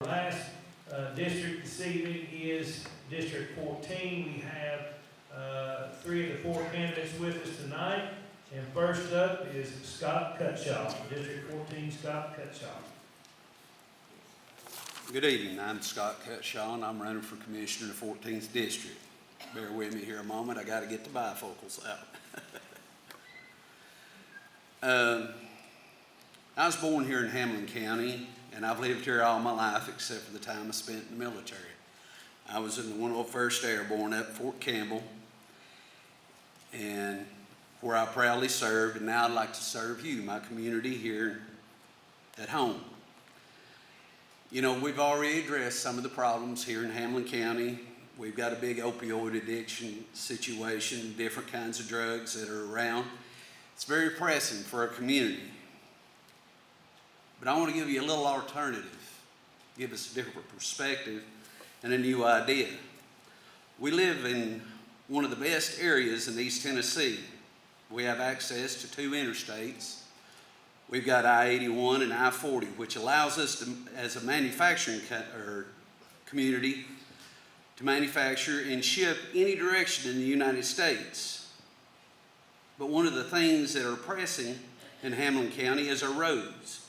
Last district this evening is District 14. We have 3 of the 4 candidates with us tonight. And first up is Scott Cutshaw, District 14, Scott Cutshaw. Good evening, I'm Scott Cutshaw and I'm running for Commissioner in the 14th District. Bear with me here a moment, I got to get the bifocals out. I was born here in Hamblen County and I've lived here all my life except for the time I spent in the military. I was in the 101st Airborne up at Fort Campbell, and where I proudly served, and now I'd like to serve you, my community here at home. You know, we've already addressed some of the problems here in Hamblen County. We've got a big opioid addiction situation, different kinds of drugs that are around. It's very pressing for our community. But I want to give you a little alternative, give us a different perspective and a new idea. We live in one of the best areas in East Tennessee. We have access to 2 interstates. We've got I-81 and I-40, which allows us to, as a manufacturing community, to manufacture and ship any direction in the United States. But one of the things that are pressing in Hamblen County is our roads.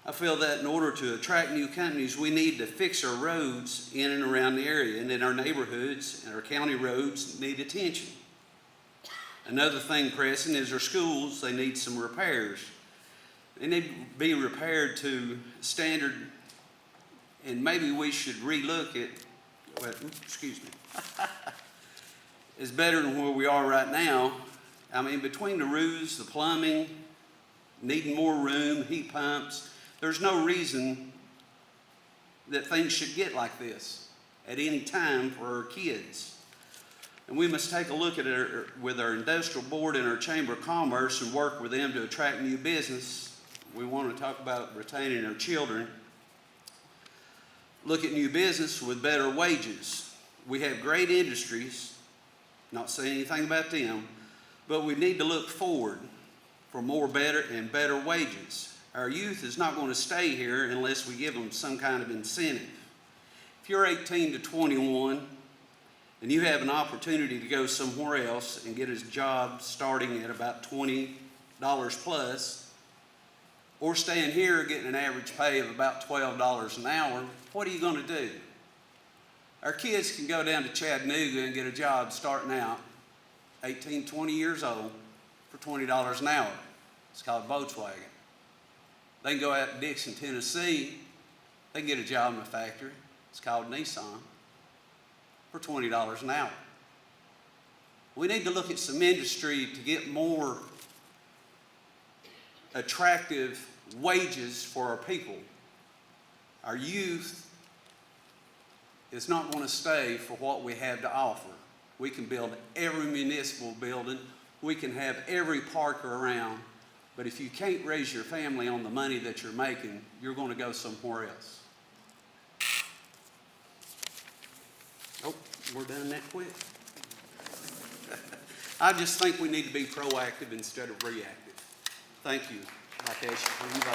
I feel that in order to attract new companies, we need to fix our roads in and around the area, and in our neighborhoods and our county roads need attention. Another thing pressing is our schools. They need some repairs. They need to be repaired to standard, and maybe we should relook at, well, excuse me, it's better than where we are right now. I mean, between the roofs, the plumbing, needing more room, heat pumps, there's no reason that things should get like this at any time for our kids. And we must take a look at it with our industrial board and our Chamber of Commerce and work with them to attract new business. We want to talk about retaining our children. Look at new business with better wages. We have great industries, not saying anything about them, but we need to look forward for more better and better wages. Our youth is not going to stay here unless we give them some kind of incentive. If you're 18 to 21 and you have an opportunity to go somewhere else and get a job starting at about $20 plus, or staying here getting an average pay of about $12 an hour, what are you going to do? Our kids can go down to Chattanooga and get a job starting out 18, 20 years old for $20 an hour. It's called Volkswagen. They can go out to Dixon, Tennessee. They can get a job in a factory. It's called Nissan for $20 an hour. We need to look at some industry to get more attractive wages for our people. Our youth is not going to stay for what we have to offer. We can build every municipal building. We can have every park around. But if you can't raise your family on the money that you're making, you're going to go somewhere else. Oh, we're done that quick. I just think we need to be proactive instead of reactive. Thank you. I'd like to ask you for your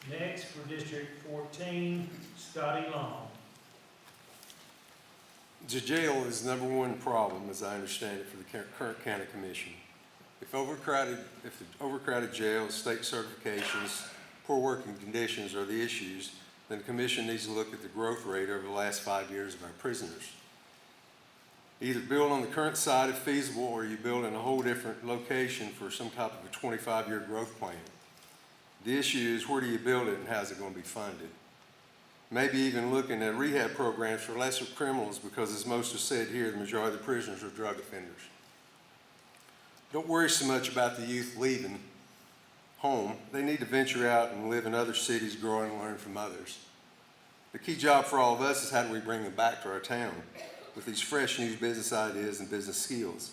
vote. Next for District 14, Scotty Long. The jail is the #1 problem, as I understand it, for the current county commission. If the overcrowded jails, state certifications, poor working conditions are the issues, then the commission needs to look at the growth rate over the last 5 years of our prisoners. Either build on the current site if feasible, or you build in a whole different location for some type of a 25-year growth plan. The issue is, where do you build it and how's it going to be funded? Maybe even looking at rehab programs for lesser criminals, because as most have said here, the majority of the prisoners are drug offenders. Don't worry so much about the youth leaving home. They need to venture out and live in other cities, grow and learn from others. The key job for all of us is, how do we bring them back to our town with these fresh new business ideas and business skills?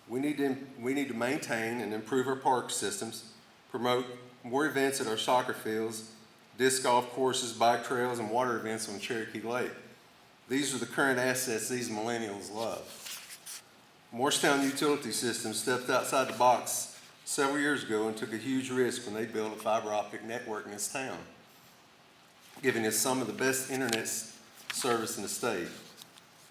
We need to maintain and improve our park systems, promote more events at our soccer fields, disc golf courses, bike trails, and water events on Cherokee Lake. These are the current assets these millennials love. Morristown Utility Systems stepped outside the box several years ago and took a huge risk when they built a fiber optic network in this town, giving us some of the best internet service in the state.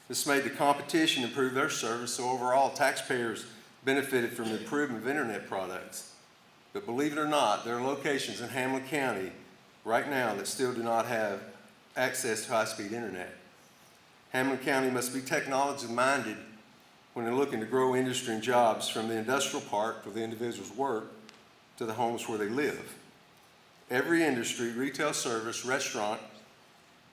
This made the competition improve their service, so overall taxpayers benefited from the improvement of internet products. But believe it or not, there are locations in Hamblen County right now that still do not have access to high-speed internet. Hamblen County must be technology-minded when they're looking to grow industry and jobs from the industrial park where the individuals work to the homes where they live. Every industry, retail service, restaurant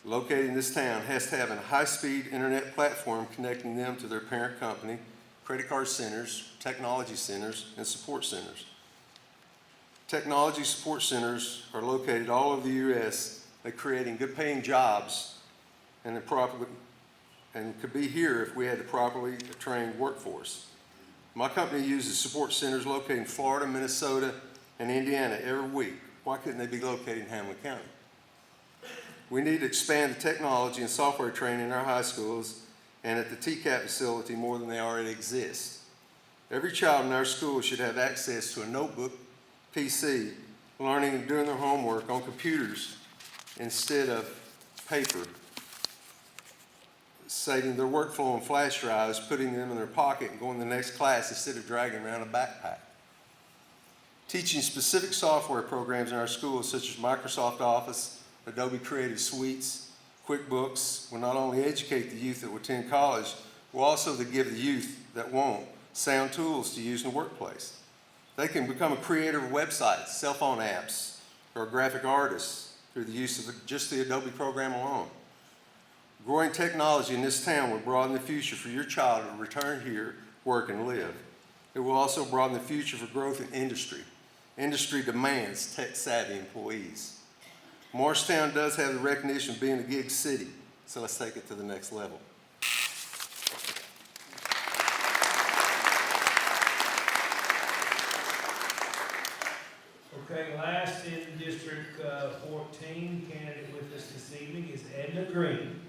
located in this town has to have a high-speed internet platform connecting them to their parent company, credit card centers, technology centers, and support centers. Technology support centers are located all over the U.S. They're creating good-paying jobs and could be here if we had the properly trained workforce. My company uses support centers located in Florida, Minnesota, and Indiana every week. Why couldn't they be located in Hamblen County? We need to expand the technology and software training in our high schools and at the TCAP facility more than they already exist. Every child in our school should have access to a notebook, PC, learning and doing their homework on computers instead of paper, saving their workflow on flash drives, putting them in their pocket and going to the next class instead of dragging around a backpack. Teaching specific software programs in our schools such as Microsoft Office, Adobe Creative Suites, QuickBooks will not only educate the youth that will attend college, will also give the youth that won't sound tools to use in the workplace. They can become a creator of websites, cell phone apps, or a graphic artist through the use of just the Adobe program alone. Growing technology in this town will broaden the future for your child to return here, work, and live. It will also broaden the future for growth in industry. Industry demands tech-savvy employees. Morristown does have the recognition of being a gig city, so let's take it to the next level. Okay, last in District 14, candidate with us this evening is Edna Greene.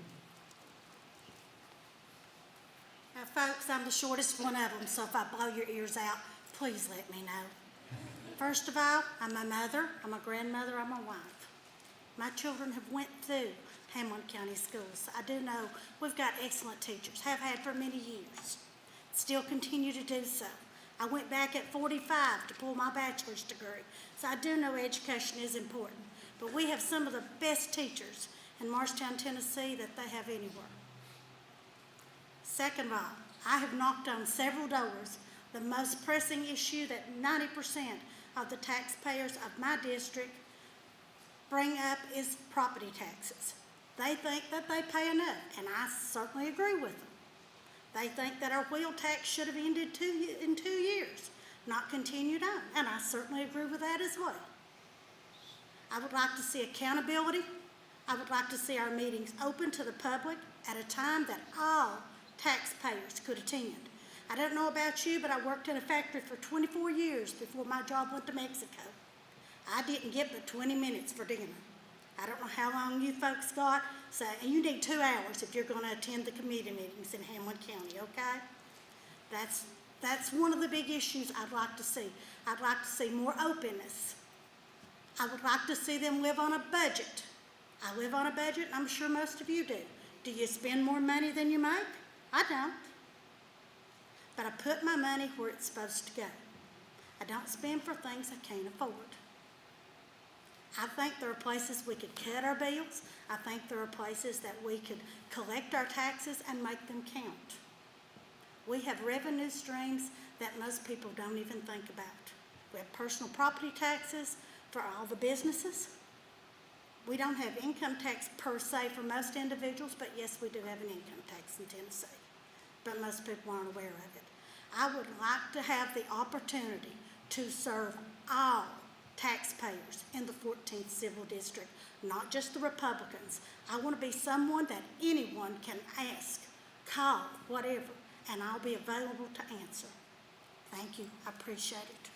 Now, folks, I'm the shortest one of them, so if I blow your ears out, please let me know. First of all, I'm a mother, I'm a grandmother, I'm a wife. My children have went through Hamblen County Schools. I do know we've got excellent teachers, have had for many years, still continue to do so. I went back at 45 to pull my bachelor's degree, so I do know education is important. But we have some of the best teachers in Morristown, Tennessee that they have anywhere. Second of all, I have knocked on several doors. The most pressing issue that 90% of the taxpayers of my district bring up is property taxes. They think that they pay enough, and I certainly agree with them. They think that our wheel tax should have ended in 2 years, not continued on, and I certainly agree with that as well. I would like to see accountability. I would like to see our meetings open to the public at a time that all taxpayers could attend. I don't know about you, but I worked in a factory for 24 years before my job went to Mexico. I didn't get but 20 minutes for dinner. I don't know how long you folks got, so you need 2 hours if you're going to attend the committee meetings in Hamblen County, okay? That's one of the big issues I'd like to see. I'd like to see more openness. I would like to see them live on a budget. I live on a budget, and I'm sure most of you do. Do you spend more money than you make? I don't. But I put my money where it's supposed to go. I don't spend for things I can't afford. I think there are places we could cut our bills. I think there are places that we could collect our taxes and make them count. We have revenue streams that most people don't even think about. We have personal property taxes for all the businesses. We don't have income tax per se for most individuals, but yes, we do have an income tax in Tennessee. But most people aren't aware of it. I would like to have the opportunity to serve all taxpayers in the 14th Civil District, not just the Republicans. I want to be someone that anyone can ask, call, whatever, and I'll be available to answer. Thank you. I appreciate it.